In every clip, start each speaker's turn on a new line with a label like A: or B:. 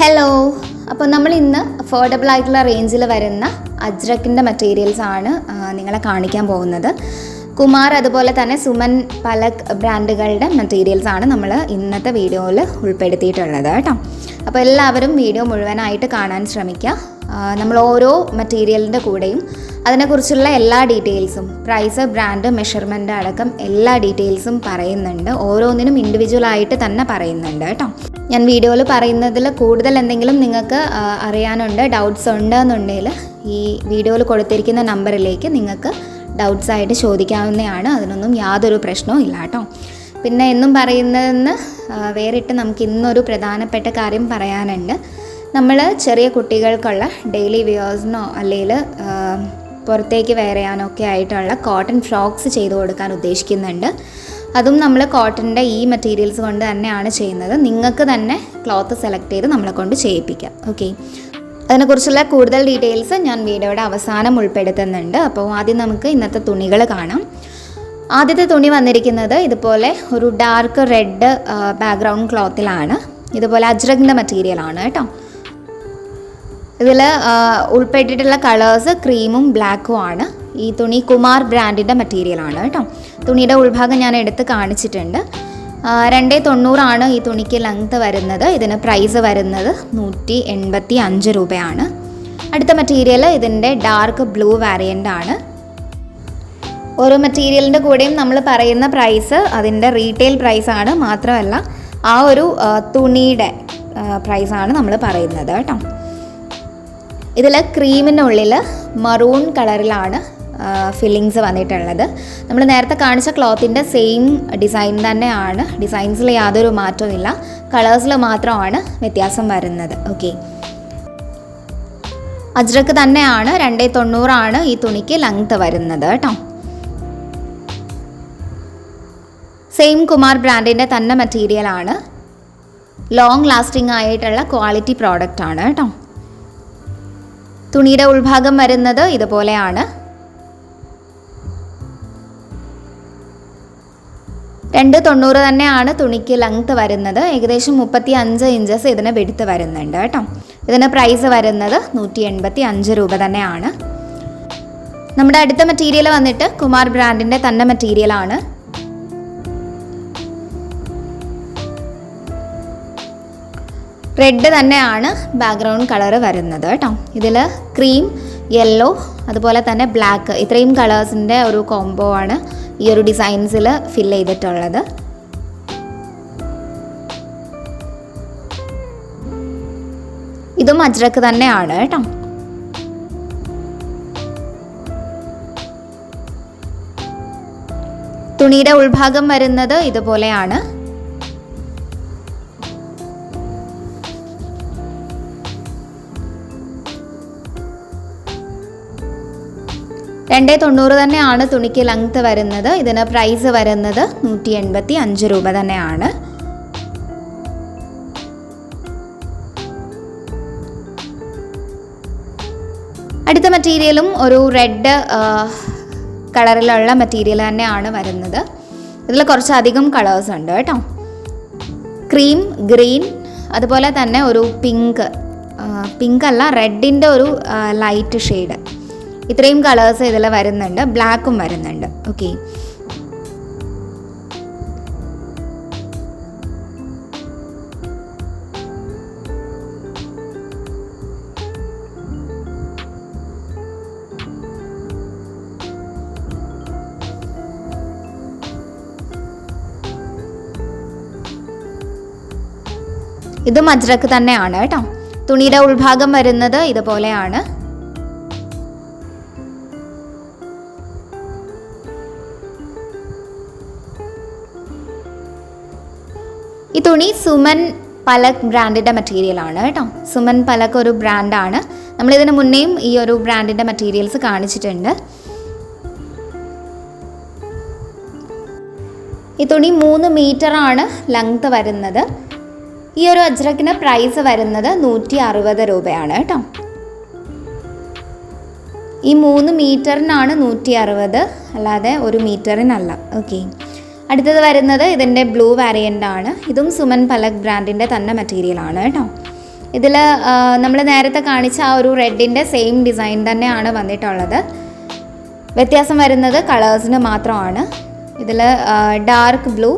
A: Hello, അപ്പോൾ നമ്മൾ ഇന്ന് അഫോർഡബിൾ ആയിട്ടുള്ള റേഞ്ചിൽ വരുന്ന അജ്രക്കിൻ്റെ മെറ്റീരിയൽസ് ആണ് നിങ്ങളെ കാണിക്കാൻ പോകുന്നത്. കുമാർ അതുപോലെ തന്നെ സുമൻ പലക് ബ്രാൻഡുകളുടെ മെറ്റീരിയൽസ് ആണ് നമ്മൾ ഇന്നത്തെ വീഡിയോയിൽ ഉൾപ്പെടുത്തിയിട്ടുള്ളത് കേട്ടോ. അപ്പോൾ എല്ലാവരും വീഡിയോ മുഴുവനായിട്ട് കാണാൻ ശ്രമിക്കുക. നമ്മൾ ഓരോ മെറ്റീരിയലിൻ്റെ കൂടെയും അതിനെക്കുറിച്ചുള്ള എല്ലാ ഡീറ്റെയിൽസും, പ്രൈസ്, ബ്രാൻഡ്, മെഷർമെൻറ്റ് അടക്കം എല്ലാ ഡീറ്റെയിൽസും പറയുന്നുണ്ട്. ഓരോന്നിനും ഇൻഡിവിജ്വലായിട്ട് തന്നെ പറയുന്നുണ്ട് കേട്ടോ. ഞാൻ വീഡിയോയിൽ പറയുന്നതിൽ കൂടുതൽ എന്തെങ്കിലും നിങ്ങൾക്ക് അറിയാനുണ്ട്, ഡൗട്ട്സ് ഉണ്ടെന്നുണ്ടെങ്കിൽ ഈ വീഡിയോയിൽ കൊടുത്തിരിക്കുന്ന നമ്പറിലേക്ക് നിങ്ങൾക്ക് ഡൗട്ട്സ് ആയിട്ട് ചോദിക്കാവുന്നതാണ്. അതിനൊന്നും യാതൊരു പ്രശ്നവും ഇല്ല കേട്ടോ. പിന്നെ എന്നും പറയുന്നതെന്ന് വേറിട്ട് നമുക്ക് ഇന്നൊരു പ്രധാനപ്പെട്ട കാര്യം പറയാനുണ്ട്. നമ്മൾ ചെറിയ കുട്ടികൾക്കുള്ള ഡെയിലി വിയേഴ്സിനോ അല്ലെങ്കിൽ പുറത്തേക്ക് വെയർ ചെയ്യാനോ ഒക്കെ ആയിട്ടുള്ള കോട്ടൺ ഫ്രോക്സ് ചെയ്ത് കൊടുക്കാൻ ഉദ്ദേശിക്കുന്നുണ്ട്. അതും നമ്മൾ കോട്ടൻ്റെ ഈ മെറ്റീരിയൽസ് കൊണ്ട് തന്നെയാണ് ചെയ്യുന്നത്. നിങ്ങൾക്ക് തന്നെ ക്ലോത്ത് സെലക്ട് ചെയ്ത് നമ്മളെ കൊണ്ട് ചെയ്യിപ്പിക്കാം. ഓക്കെ, അതിനെക്കുറിച്ചുള്ള കൂടുതൽ ഡീറ്റെയിൽസ് ഞാൻ വീഡിയോയുടെ അവസാനം ഉൾപ്പെടുത്തുന്നുണ്ട്. അപ്പോൾ ആദ്യം നമുക്ക് ഇന്നത്തെ തുണികൾ കാണാം. ആദ്യത്തെ തുണി വന്നിരിക്കുന്നത് ഇതുപോലെ ഒരു ഡാർക്ക് റെഡ് ബാക്ക്ഗ്രൗണ്ട് ക്ലോത്തിലാണ്. ഇതുപോലെ അജ്രകിൻ്റെ മെറ്റീരിയലാണ് കേട്ടോ. ഇതിൽ ഉൾപ്പെട്ടിട്ടുള്ള കളേഴ്സ് ക്രീമും ബ്ലാക്കും ആണ്. ഈ തുണി കുമാർ ബ്രാൻഡിൻ്റെ മെറ്റീരിയലാണ് കേട്ടോ. തുണിയുടെ ഉൾഭാഗം ഞാൻ എടുത്ത് കാണിച്ചിട്ടുണ്ട്. 290 ഈ തുണിക്ക് ലെങ്ത് വരുന്നത്. ഇതിന് പ്രൈസ് വരുന്നത് 185 രൂപയാണ്. അടുത്ത മെറ്റീരിയൽ ഇതിൻ്റെ ഡാർക്ക് ബ്ലൂ വേരിയൻ്റ് ആണ്. ഓരോ മെറ്റീരിയലിൻ്റെ കൂടെയും നമ്മൾ പറയുന്ന പ്രൈസ് അതിൻ്റെ റീറ്റെയിൽ പ്രൈസാണ്, മാത്രമല്ല ആ ഒരു തുണിയുടെ പ്രൈസാണ് നമ്മൾ പറയുന്നത് കേട്ടോ. ഇതിൽ ക്രീമിൻ്റെ ഉള്ളിൽ മറൂൺ കളറിലാണ് ഫില്ലിങ്സ് വന്നിട്ടുള്ളത്. നമ്മൾ നേരത്തെ കാണിച്ച ക്ലോത്തിൻ്റെ സെയിം ഡിസൈൻ തന്നെയാണ്. ഡിസൈൻസിൽ യാതൊരു മാറ്റവും ഇല്ല, കളേഴ്സിൽ മാത്രമാണ് വ്യത്യാസം വരുന്നത്. ഓക്കെ, അജ്രക്ക് തന്നെയാണ്. 290 ഈ തുണിക്ക് ലെങ്ത് വരുന്നത് കേട്ടോ. സെയിം കുമാർ ബ്രാൻഡിൻ്റെ തന്നെ മെറ്റീരിയലാണ്. ലോങ് ലാസ്റ്റിംഗ് ആയിട്ടുള്ള ക്വാളിറ്റി പ്രോഡക്റ്റ് ആണ് കേട്ടോ. തുണിയുടെ ഉൾഭാഗം വരുന്നത് ഇതുപോലെയാണ്. 290 തന്നെയാണ് തുണിക്ക് ലെങ്ത് വരുന്നത്. ഏകദേശം 35 ഇഞ്ചസ് ഇതിന് വെടുത്ത് വരുന്നുണ്ട് കേട്ടോ. ഇതിന് പ്രൈസ് വരുന്നത് 185 രൂപ തന്നെയാണ്. നമ്മുടെ അടുത്ത മെറ്റീരിയൽ വന്നിട്ട് കുമാർ ബ്രാൻഡിൻ്റെ തന്നെ മെറ്റീരിയലാണ്. റെഡ് തന്നെയാണ് ബാക്ക്ഗ്രൗണ്ട് കളർ വരുന്നത് കേട്ടോ. ഇതിൽ ക്രീം, യെല്ലോ അതുപോലെ തന്നെ ബ്ലാക്ക്, ഇത്രയും കളേഴ്സിൻ്റെ ഒരു കോംബോ ആണ് ഈ ഒരു ഡിസൈൻസിൽ ഫിൽ ചെയ്തിട്ടുള്ളത്. ഇതും അജ്രക്ക് തന്നെയാണ് കേട്ടോ. തുണിയുടെ ഉൾഭാഗം വരുന്നത് ഇതുപോലെയാണ്. $290 തന്നെയാണ് തുണിക്ക് ലെങ്ത് വരുന്നത്. ഇതിന് പ്രൈസ് വരുന്നത് 185 രൂപ തന്നെയാണ്. അടുത്ത മെറ്റീരിയലും ഒരു റെഡ് കളറിലുള്ള മെറ്റീരിയൽ തന്നെയാണ് വരുന്നത്. ഇതിൽ കുറച്ചധികം കളേഴ്സ് ഉണ്ട് കേട്ടോ. ക്രീം, ഗ്രീൻ അതുപോലെ തന്നെ ഒരു പിങ്ക് അല്ല, റെഡിൻ്റെ ഒരു ലൈറ്റ് ഷെയ്ഡ്, ഇത്രയും കളേഴ്സ് ഇതിൽ വരുന്നുണ്ട്. ബ്ലാക്കും വരുന്നുണ്ട്. ഓക്കെ, ഇതും അജ്രക്ക് തന്നെയാണ് കേട്ടോ. തുണിയുടെ ഉൾഭാഗം വരുന്നത് ഇതുപോലെയാണ്. ഈ തുണി സുമൻ പലക് ബ്രാൻഡിൻ്റെ മെറ്റീരിയലാണ് കേട്ടോ. സുമൻ പലക് ഒരു ബ്രാൻഡാണ്. നമ്മളിതിന് മുന്നേയും ഈ ഒരു ബ്രാൻഡിൻ്റെ മെറ്റീരിയൽസ് കാണിച്ചിട്ടുണ്ട്. ഈ തുണി 3 മീറ്ററാണ് ലെങ്ത് വരുന്നത്. ഈ ഒരു അജ്രക്കിന് പ്രൈസ് വരുന്നത് 160 രൂപയാണ് കേട്ടോ. ഈ 3 മീറ്ററിനാണ് 160, അല്ലാതെ 1 മീറ്ററിനല്ല. ഓക്കെ, അടുത്തത് വരുന്നത് ഇതിൻ്റെ ബ്ലൂ വേരിയൻ്റ് ആണ്. ഇതും സുമൻ പലക് ബ്രാൻഡിൻ്റെ തന്നെ മെറ്റീരിയലാണ് കേട്ടോ. ഇതിൽ നമ്മൾ നേരത്തെ കാണിച്ച ആ ഒരു റെഡിൻ്റെ സെയിം ഡിസൈൻ തന്നെയാണ് വന്നിട്ടുള്ളത്. വ്യത്യാസം വരുന്നത് കളേഴ്സിന് മാത്രമാണ്. ഇതിൽ ഡാർക്ക് ബ്ലൂ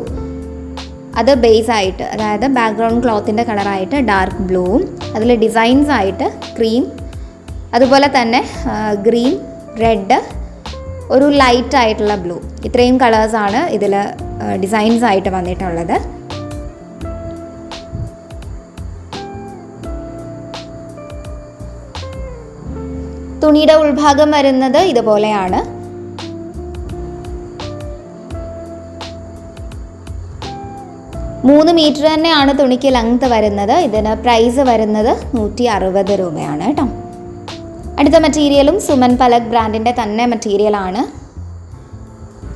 A: അത് ബേസ് ആയിട്ട്, അതായത് ബാക്ക്ഗ്രൗണ്ട് ക്ലോത്തിൻ്റെ കളറായിട്ട് ഡാർക്ക് ബ്ലൂവും അതിൽ ഡിസൈൻസ് ആയിട്ട് ക്രീം, അതുപോലെ തന്നെ ഗ്രീൻ, റെഡ്, ഒരു ലൈറ്റ് ആയിട്ടുള്ള ബ്ലൂ, ഇത്രയും കളേഴ്സാണ് ഇതിൽ ഡിസൈൻസ് ആയിട്ട് വന്നിട്ടുള്ളത്. തുണിയുടെ ഉൾഭാഗം വരുന്നത് ഇതുപോലെയാണ്. മൂന്ന് മീറ്റർ തന്നെയാണ് തുണിക്ക് ലെങ്ത് വരുന്നത്. ഇതിന് പ്രൈസ് വരുന്നത് 160 രൂപയാണ് കേട്ടോ. അടുത്ത മെറ്റീരിയലും സുമൻ പലക് ബ്രാൻഡിൻ്റെ തന്നെ മെറ്റീരിയലാണ്.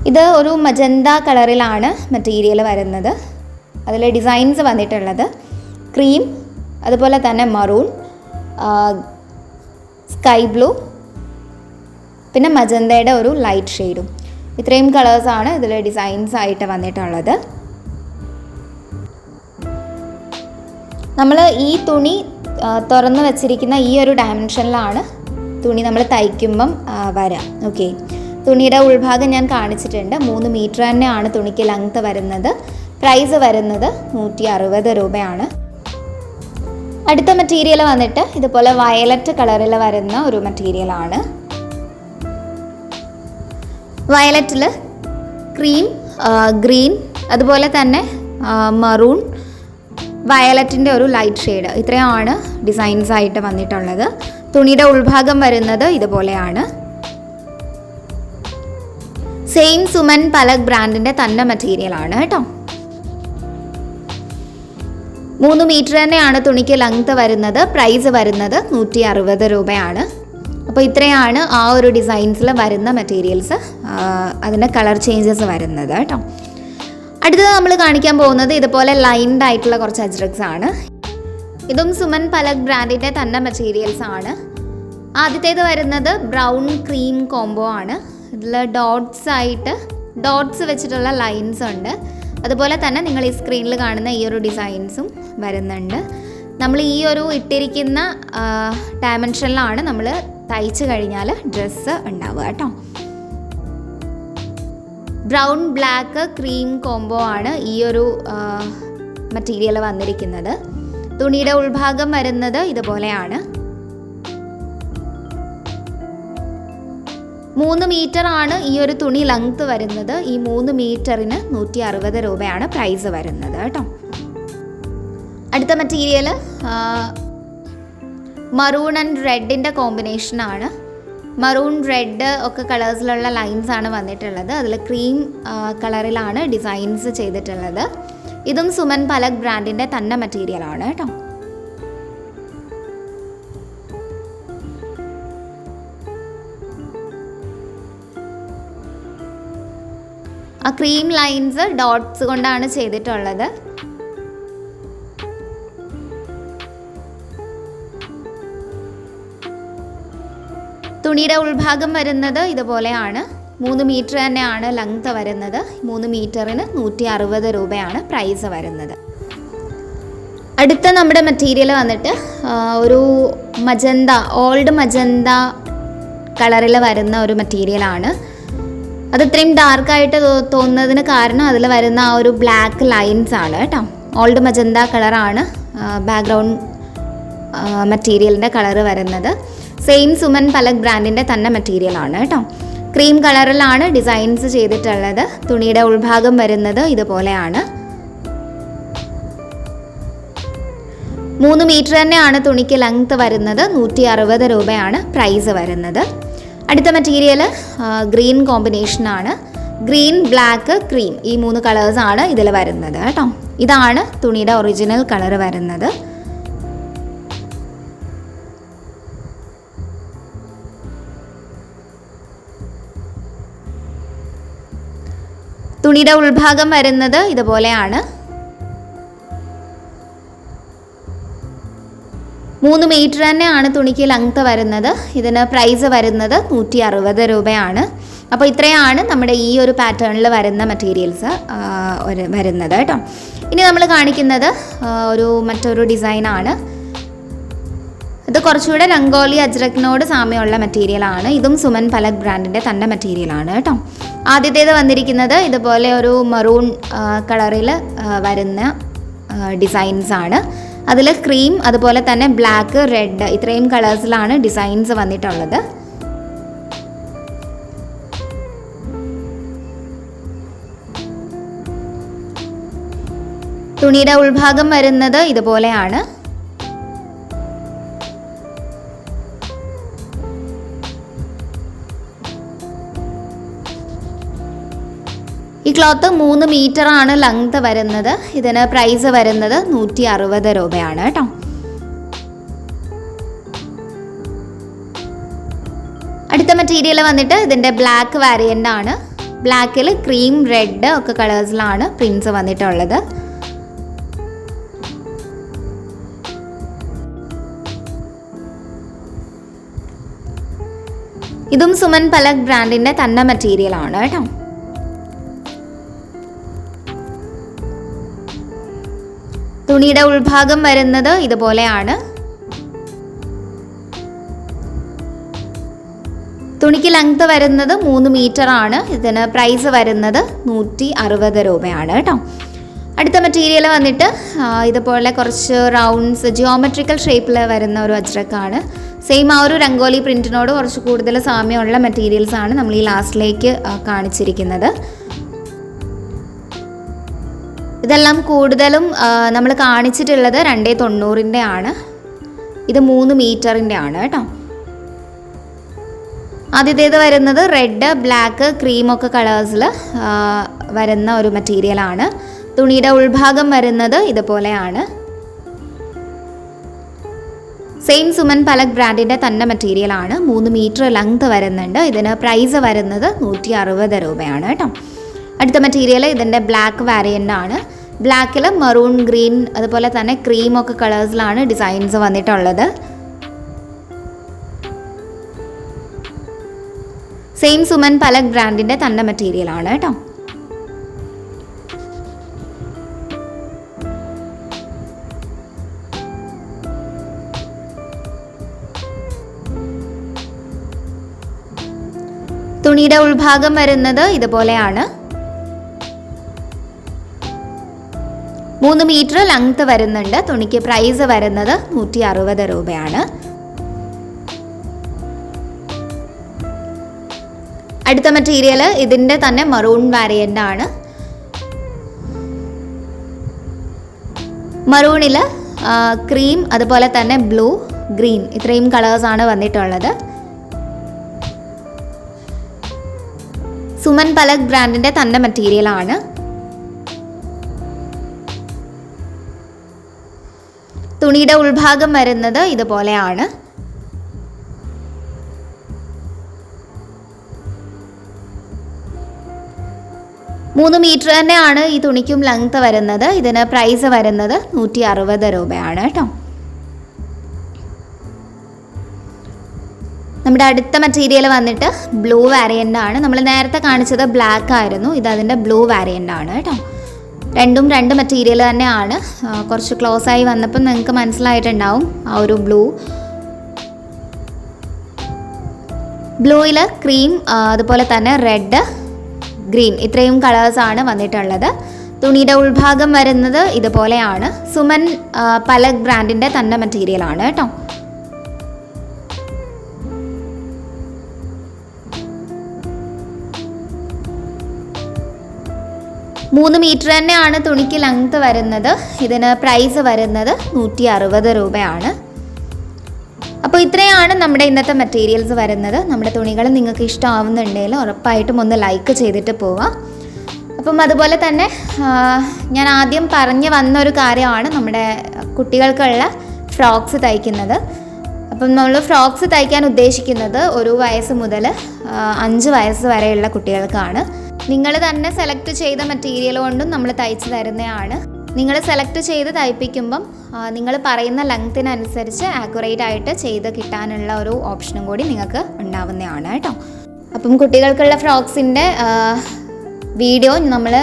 A: ഇത് ഒരു മജന്ത കളറിലാണ് മെറ്റീരിയൽ വരുന്നത്. അതിൽ ഡിസൈൻസ് വന്നിട്ടുള്ളത് ക്രീം, അതുപോലെ തന്നെ മറൂൺ, സ്കൈ ബ്ലൂ, പിന്നെ മജന്തയുടെ ഒരു ലൈറ്റ് ഷെയ്ഡും, ഇത്രയും കളേഴ്സാണ് ഇതിൽ ഡിസൈൻസ് ആയിട്ട് വന്നിട്ടുള്ളത്. നമ്മൾ ഈ തുണി തുറന്ന് വെച്ചിരിക്കുന്ന ഈ ഒരു ഡയമെൻഷനിലാണ് തുണി നമ്മൾ തയ്ക്കുമ്പം വരാം. ഓക്കെ, തുണിയുടെ ഉൾഭാഗം ഞാൻ കാണിച്ചിട്ടുണ്ട്. 3 മീറ്റർ തന്നെയാണ് തുണിക്ക് ലെങ്ത് വരുന്നത്. പ്രൈസ് വരുന്നത് 160 രൂപയാണ്. അടുത്ത മെറ്റീരിയൽ വന്നിട്ട് ഇതുപോലെ വയലറ്റ് കളറിൽ വരുന്ന ഒരു മെറ്റീരിയലാണ്. വയലറ്റിൽ ക്രീം, ഗ്രീൻ, അതുപോലെ തന്നെ മറൂൺ, വയലറ്റിൻ്റെ ഒരു ലൈറ്റ് ഷെയ്ഡ്, ഇത്രയാണ് ഡിസൈൻസ് ആയിട്ട് വന്നിട്ടുള്ളത്. തുണിയുടെ ഉൾഭാഗം വരുന്നത് ഇതുപോലെയാണ്. സെയിം സുമൻ പലക് ബ്രാൻഡിൻ്റെ തന്നെ മെറ്റീരിയലാണ് കേട്ടോ. 3 മീറ്റർ തന്നെയാണ് തുണിക്ക് ലെങ്ത് വരുന്നത്. പ്രൈസ് വരുന്നത് 160 രൂപയാണ്. അപ്പോൾ ഇത്രയാണ് ആ ഒരു ഡിസൈൻസിൽ വരുന്ന മെറ്റീരിയൽസ്, അതിൻ്റെ കളർ ചേഞ്ചസ് വരുന്നത് കേട്ടോ. അടുത്തത് നമ്മൾ കാണിക്കാൻ പോകുന്നത് ഇതുപോലെ ലൈൻഡ് ആയിട്ടുള്ള കുറച്ച് അജ്രക്സ് ആണ്. ഇതും സുമൻ പലക് ബ്രാൻഡിൻ്റെ തന്നെ മെറ്റീരിയൽസ് ആണ്. ആദ്യത്തേത് വരുന്നത് ബ്രൗൺ ക്രീം കോംബോ ആണ്. ഇതിൽ ഡോട്ട്സ് വെച്ചിട്ടുള്ള ലൈൻസ് ഉണ്ട്. അതുപോലെ തന്നെ നിങ്ങൾ ഈ സ്ക്രീനിൽ കാണുന്ന ഈ ഒരു ഡിസൈൻസും വരുന്നുണ്ട്. നമ്മൾ ഈ ഒരു ഇട്ടിരിക്കുന്ന ഡയമെൻഷനിലാണ് നമ്മൾ തയ്ച്ചു കഴിഞ്ഞാൽ ഡ്രസ്സ് ഉണ്ടാവുക കേട്ടോ. ബ്രൗൺ ബ്ലാക്ക് ക്രീം കോംബോ ആണ് ഈ ഒരു മെറ്റീരിയൽ വന്നിരിക്കുന്നത്. തുണിയുടെ ഉൾഭാഗം വരുന്നത് ഇതുപോലെയാണ്. 3 മീറ്റർ ആണ് ഈ ഒരു തുണി ലെങ്ത് വരുന്നത്. ഈ 3 മീറ്ററിന് 160 രൂപയാണ് പ്രൈസ് വരുന്നത് കേട്ടോ. അടുത്ത മെറ്റീരിയൽ മറൂൺ ആൻഡ് റെഡിൻ്റെ കോമ്പിനേഷനാണ്. മറൂൺ റെഡ് ഒക്കെ കളേഴ്സിലുള്ള ലൈൻസ് ആണ് വന്നിട്ടുള്ളത്. അതിൽ ക്രീം കളറിലാണ് ഡിസൈൻസ് ചെയ്തിട്ടുള്ളത്. ഇതും സുമൻ പലക് ബ്രാൻഡിൻ്റെ തന്നെ മെറ്റീരിയലാണ് കേട്ടോ. ആ ക്രീം ലൈൻസ് ഡോട്ട്സ് കൊണ്ടാണ് ചെയ്തിട്ടുള്ളത്. തുണിയുടെ ഉൾഭാഗം വരുന്നത് ഇതുപോലെയാണ്. 3 മീറ്റർ തന്നെയാണ് ലെങ്ത് വരുന്നത്. 3 മീറ്ററിന് 160 രൂപയാണ് പ്രൈസ് വരുന്നത്. അടുത്ത നമ്മുടെ മെറ്റീരിയൽ വന്നിട്ട് ഒരു മജന്ത, ഓൾഡ് മജന്ത കളറിൽ വരുന്ന ഒരു മെറ്റീരിയലാണ്. അത് ഇത്രയും ഡാർക്കായിട്ട് തോന്നുന്നതിന് കാരണം അതിൽ വരുന്ന ആ ഒരു ബ്ലാക്ക് ലൈൻസ് ആണ് കേട്ടോ. ഓൾഡ് മജന്ത കളറാണ് ബാക്ക്ഗ്രൗണ്ട് മെറ്റീരിയലിൻ്റെ കളറ് വരുന്നത്. സെയിം സുമൻ പലക് ബ്രാൻഡിൻ്റെ തന്നെ മെറ്റീരിയലാണ് കേട്ടോ. ക്രീം കളറിലാണ് ഡിസൈൻസ് ചെയ്തിട്ടുള്ളത്. തുണിയുടെ ഉൾഭാഗം വരുന്നത് ഇതുപോലെയാണ്. 3 മീറ്റർ തന്നെയാണ് തുണിക്ക് ലെങ്ത് വരുന്നത്. 160 രൂപയാണ് പ്രൈസ് വരുന്നത്. അടുത്ത മെറ്റീരിയൽ ഗ്രീൻ കോമ്പിനേഷനാണ്. ഗ്രീൻ, ബ്ലാക്ക്, ക്രീം, ഈ 3 കളേഴ്സാണ് ഇതിൽ വരുന്നത് കേട്ടോ. ഇതാണ് തുണിയുടെ ഒറിജിനൽ കളർ വരുന്നത്. തുണിയുടെ ഉൾഭാഗം വരുന്നത് ഇതുപോലെയാണ്. 3 മീറ്റർ തന്നെയാണ് തുണിക്ക് ലെങ്ത് വരുന്നത്. ഇതിന് പ്രൈസ് വരുന്നത് 160 രൂപയാണ്. അപ്പോൾ ഇത്രയാണ് നമ്മുടെ ഈ ഒരു പാറ്റേണിൽ വരുന്ന മെറ്റീരിയൽസ് വരുന്നത് കേട്ടോ. ഇനി നമ്മൾ കാണിക്കുന്നത് മറ്റൊരു ഡിസൈനാണ്. ഇത് കുറച്ചുകൂടെ രംഗോലി അജ്രക്കിനോട് സാമ്യമുള്ള മെറ്റീരിയലാണ്. ഇതും സുമൻ പലക് ബ്രാൻഡിൻ്റെ തന്നെ മെറ്റീരിയലാണ് കേട്ടോ. ആദ്യത്തേത് വന്നിരിക്കുന്നത് ഇതുപോലെ ഒരു മറൂൺ കളറിൽ വരുന്ന ഡിസൈൻസ് ആണ്. അതിൽ ക്രീം അതുപോലെ തന്നെ ബ്ലാക്ക്, റെഡ് ഇത്രയും കളേഴ്സിലാണ് ഡിസൈൻസ് വന്നിട്ടുള്ളത്. തുണിയുടെ ഉൾഭാഗം വരുന്നത് ഇതുപോലെയാണ്. ഈ ക്ലോത്ത് 3 മീറ്ററാണ് ലെങ്ത് വരുന്നത്. ഇതിന് പ്രൈസ് വരുന്നത് 160 രൂപയാണ് കേട്ടോ. അടുത്ത മെറ്റീരിയൽ വന്നിട്ട് ഇതിൻ്റെ ബ്ലാക്ക് വാരിയൻ്റ് ആണ്. ബ്ലാക്കിൽ ക്രീം, റെഡ് ഒക്കെ കളേഴ്സിലാണ് പ്രിൻസ് വന്നിട്ടുള്ളത്. ഇതും സുമൻ പലക് ബ്രാൻഡിൻ്റെ തന്നെ മെറ്റീരിയലാണ് കേട്ടോ. തുണിയുടെ ഉൾഭാഗം വരുന്നത് ഇതുപോലെയാണ്. തുണിക്ക് ലെങ്ത് വരുന്നത് 3 മീറ്റർ ആണ്. ഇതിന് പ്രൈസ് വരുന്നത് 160 രൂപയാണ് കേട്ടോ. അടുത്ത മെറ്റീരിയൽ വന്നിട്ട് ഇതുപോലെ കുറച്ച് റൗണ്ട്സ് ജിയോമെട്രിക്കൽ ഷേപ്പിൽ വരുന്ന ഒരു അജ്രക്കാണ്. സെയിം ആ ഒരു രംഗോലി പ്രിൻറ്റിനോട് കുറച്ച് കൂടുതൽ സാമ്യമുള്ള മെറ്റീരിയൽസ് ആണ് നമ്മൾ ഈ ലാസ്റ്റിലേക്ക് കാണിച്ചിരിക്കുന്നത്. ഇതെല്ലാം കൂടുതലും നമ്മൾ കാണിച്ചിട്ടുള്ളത് 290 ആണ്. ഇത് 3 മീറ്ററിൻ്റെ ആണ് കേട്ടോ. ആദ്യത്തേത് വരുന്നത് റെഡ്, ബ്ലാക്ക്, ക്രീമൊക്കെ കളേഴ്സിൽ വരുന്ന ഒരു മെറ്റീരിയലാണ്. തുണിയുടെ ഉൾഭാഗം വരുന്നത് ഇതുപോലെയാണ്. സെയിം സുമൻ പലക് ബ്രാൻഡിൻ്റെ തന്നെ മെറ്റീരിയലാണ്. 3 മീറ്റർ ലെങ്ത് വരുന്നുണ്ട്. ഇതിന് പ്രൈസ് വരുന്നത് 160 രൂപയാണ് കേട്ടോ. അടുത്ത മെറ്റീരിയൽ ഇതിൻ്റെ ബ്ലാക്ക് വാരിയൻ്റ് ആണ്. ബ്ലാക്കിൽ മറൂൺ, ഗ്രീൻ അതുപോലെ തന്നെ ക്രീമൊക്കെ കളേഴ്സിലാണ് ഡിസൈൻസ് വന്നിട്ടുള്ളത്. സെയിം സുമൻ പലക് ബ്രാൻഡിൻ്റെ തന്നെ മെറ്റീരിയലാണ് കേട്ടോ. തുണിയുടെ ഉൾഭാഗം വരുന്നത് ഇതുപോലെയാണ്. 3 മീറ്റർ ലെങ്ത് വരുന്നുണ്ട്. തുണിക്ക് പ്രൈസ് വരുന്നത് 160 രൂപയാണ്. അടുത്ത മെറ്റീരിയൽ ഇതിൻ്റെ തന്നെ മറൂൺ വാരിയൻ്റ് ആണ്. മറൂണിൽ ക്രീം അതുപോലെ തന്നെ ബ്ലൂ, ഗ്രീൻ ഇത്രയും കളേഴ്സാണ് വന്നിട്ടുള്ളത്. സുമൻ പലക് ബ്രാൻഡിൻ്റെ തന്നെ മെറ്റീരിയലാണ്. തുണിയുടെ ഉൾഭാഗം വരുന്നത് ഇതുപോലെയാണ്. മൂന്ന് മീറ്റർ തന്നെയാണ് ഈ തുണിക്കും ലെങ്ത് വരുന്നത്. ഇതിന് പ്രൈസ് വരുന്നത് 160 രൂപയാണ് കേട്ടോ. നമ്മുടെ അടുത്ത മെറ്റീരിയൽ വന്നിട്ട് ബ്ലൂ വാരിയൻ്റ് ആണ്. നമ്മൾ നേരത്തെ കാണിച്ചത് ബ്ലാക്ക് ആയിരുന്നു. ഇത് അതിൻ്റെ ബ്ലൂ വാരിയൻ്റ് ആണ് കേട്ടോ. രണ്ടും രണ്ട് മെറ്റീരിയൽ തന്നെയാണ്. കുറച്ച് ക്ലോസ് ആയി വന്നപ്പോൾ നിങ്ങൾക്ക് മനസ്സിലായിട്ടുണ്ടാവും ആ ഒരു ബ്ലൂയിൽ ക്രീം അതുപോലെ തന്നെ റെഡ്, ഗ്രീൻ ഇത്രയും കളേഴ്സാണ് വന്നിട്ടുള്ളത്. തുണിയുടെ ഉൾഭാഗം വരുന്നത് ഇതുപോലെയാണ്. സുമൻ പലക് ബ്രാൻഡിൻ്റെ തന്നെ മെറ്റീരിയലാണ് കേട്ടോ. മൂന്ന് മീറ്റർ തന്നെയാണ് തുണിക്ക് ലെങ്ത് വരുന്നത്. ഇതിന് പ്രൈസ് വരുന്നത് 160 രൂപയാണ്. അപ്പോൾ ഇത്രയാണ് നമ്മുടെ ഇന്നത്തെ മെറ്റീരിയൽസ് വരുന്നത്. നമ്മുടെ തുണികൾ നിങ്ങൾക്ക് ഇഷ്ടമാവുന്നുണ്ടെങ്കിൽ ഉറപ്പായിട്ടും ഒന്ന് ലൈക്ക് ചെയ്തിട്ട് പോവാം. അപ്പം അതുപോലെ തന്നെ ഞാൻ ആദ്യം പറഞ്ഞു വന്നൊരു കാര്യമാണ് നമ്മുടെ കുട്ടികൾക്കുള്ള ഫ്രോക്സ് തയ്ക്കുന്നത്. അപ്പം നമ്മൾ ഫ്രോക്സ് തയ്ക്കാൻ ഉദ്ദേശിക്കുന്നത് 1 വയസ്സ് മുതൽ 5 വയസ്സ് വരെയുള്ള കുട്ടികൾക്കാണ്. നിങ്ങൾ തന്നെ സെലക്ട് ചെയ്ത മെറ്റീരിയൽ കൊണ്ടും നമ്മൾ തയ്ച്ച് തരുന്നതാണ്. നിങ്ങൾ സെലക്ട് ചെയ്ത് തയ്പ്പിക്കുമ്പം നിങ്ങൾ പറയുന്ന ലെങ്ത്തിനനുസരിച്ച് ആക്യുറേറ്റ് ആയിട്ട് ചെയ്ത് കിട്ടാനുള്ള ഒരു ഓപ്ഷനും കൂടി നിങ്ങൾക്ക് ഉണ്ടാവുന്നതാണ് കേട്ടോ. അപ്പം കുട്ടികൾക്കുള്ള ഫ്രോക്സിൻ്റെ വീഡിയോ നമ്മൾ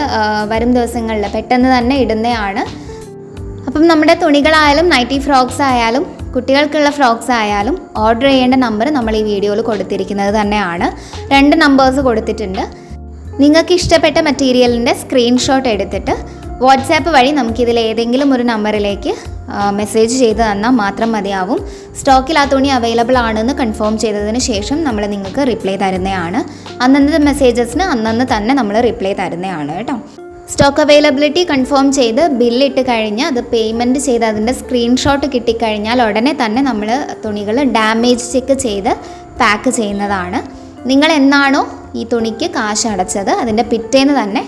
A: വരും ദിവസങ്ങളിൽ പെട്ടെന്ന് തന്നെ ഇടുന്നതാണ്. അപ്പം നമ്മുടെ തുണികളായാലും നൈറ്റി ഫ്രോക്സ് ആയാലും കുട്ടികൾക്കുള്ള ഫ്രോക്സ് ആയാലും ഓർഡർ ചെയ്യേണ്ട നമ്പർ നമ്മൾ ഈ വീഡിയോയിൽ കൊടുത്തിരിക്കുന്നത് തന്നെയാണ്. 2 നമ്പേഴ്സ് കൊടുത്തിട്ടുണ്ട്. നിങ്ങൾക്ക് ഇഷ്ടപ്പെട്ട മെറ്റീരിയലിൻ്റെ സ്ക്രീൻഷോട്ട് എടുത്തിട്ട് വാട്സാപ്പ് വഴി നമുക്കിതിൽ ഏതെങ്കിലും ഒരു നമ്പറിലേക്ക് മെസ്സേജ് ചെയ്ത് തന്നാൽ മാത്രം മതിയാവും. സ്റ്റോക്കിൽ ആ തുണി അവൈലബിൾ ആണെന്ന് കൺഫേം ചെയ്തതിന് ശേഷം നമ്മൾ നിങ്ങൾക്ക് റിപ്ലൈ തരുന്നതാണ്. അന്നത്തെ മെസ്സേജസിന് അന്നന്ന് തന്നെ നമ്മൾ റിപ്ലൈ തരുന്നതാണ് കേട്ടോ. സ്റ്റോക്ക് അവൈലബിലിറ്റി കൺഫേം ചെയ്ത് ബില്ലിട്ട് കഴിഞ്ഞ് അത് പേയ്മെൻറ്റ് ചെയ്ത് അതിൻ്റെ സ്ക്രീൻഷോട്ട് കിട്ടിക്കഴിഞ്ഞാൽ ഉടനെ തന്നെ നമ്മൾ തുണികൾ ഡാമേജ് ചെക്ക് ചെയ്ത് പാക്ക് ചെയ്യുന്നതാണ്. നിങ്ങൾ എന്നാണോ ഈ തുണിക്ക് കാശ് അടച്ചത് അതിൻ്റെ പിറ്റേന്ന് തന്നെ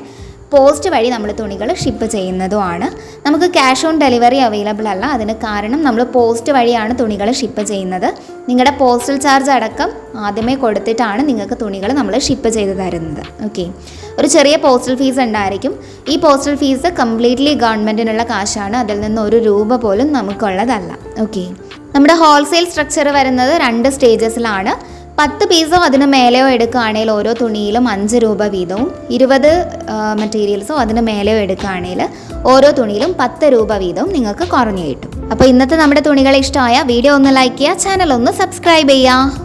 A: പോസ്റ്റ് വഴി നമ്മൾ തുണികൾ ഷിപ്പ് ചെയ്യുന്നതുമാണ്. നമുക്ക് ക്യാഷ് ഓൺ ഡെലിവറി അവൈലബിൾ അല്ല. അതിന് കാരണം നമ്മൾ പോസ്റ്റ് വഴിയാണ് തുണികൾ ഷിപ്പ് ചെയ്യുന്നത്. നിങ്ങളുടെ പോസ്റ്റൽ ചാർജ് അടക്കം ആദ്യമേ കൊടുത്തിട്ടാണ് നിങ്ങൾക്ക് തുണികൾ നമ്മൾ ഷിപ്പ് ചെയ്ത് തരുന്നത്. ഓക്കെ, ഒരു ചെറിയ പോസ്റ്റൽ ഫീസ് ഉണ്ടായിരിക്കും. ഈ പോസ്റ്റൽ ഫീസ് കംപ്ലീറ്റ്ലി ഗവൺമെൻറ്റിനുള്ള കാശാണ്. അതിൽ നിന്ന് 1 രൂപ പോലും നമുക്കുള്ളതല്ല. ഓക്കെ, നമ്മുടെ ഹോൾസെയിൽ സ്ട്രക്ചർ വരുന്നത് 2 സ്റ്റേജസിലാണ്. 10 പീസോ അതിന് മേലെയോ എടുക്കുകയാണെങ്കിൽ ഓരോ തുണിയിലും 5 രൂപ വീതവും, 20 മെറ്റീരിയൽസോ അതിന് മേലെയോ എടുക്കുകയാണെങ്കിൽ ഓരോ തുണിയിലും 10 രൂപ വീതവും നിങ്ങൾക്ക് കുറഞ്ഞു കിട്ടും. അപ്പോൾ ഇന്നത്തെ നമ്മുടെ തുണികൾ ഇഷ്ടമായ വീഡിയോ ഒന്ന് ലൈക്ക് ചെയ്യുക, ചാനൽ ഒന്ന് സബ്സ്ക്രൈബ് ചെയ്യുക.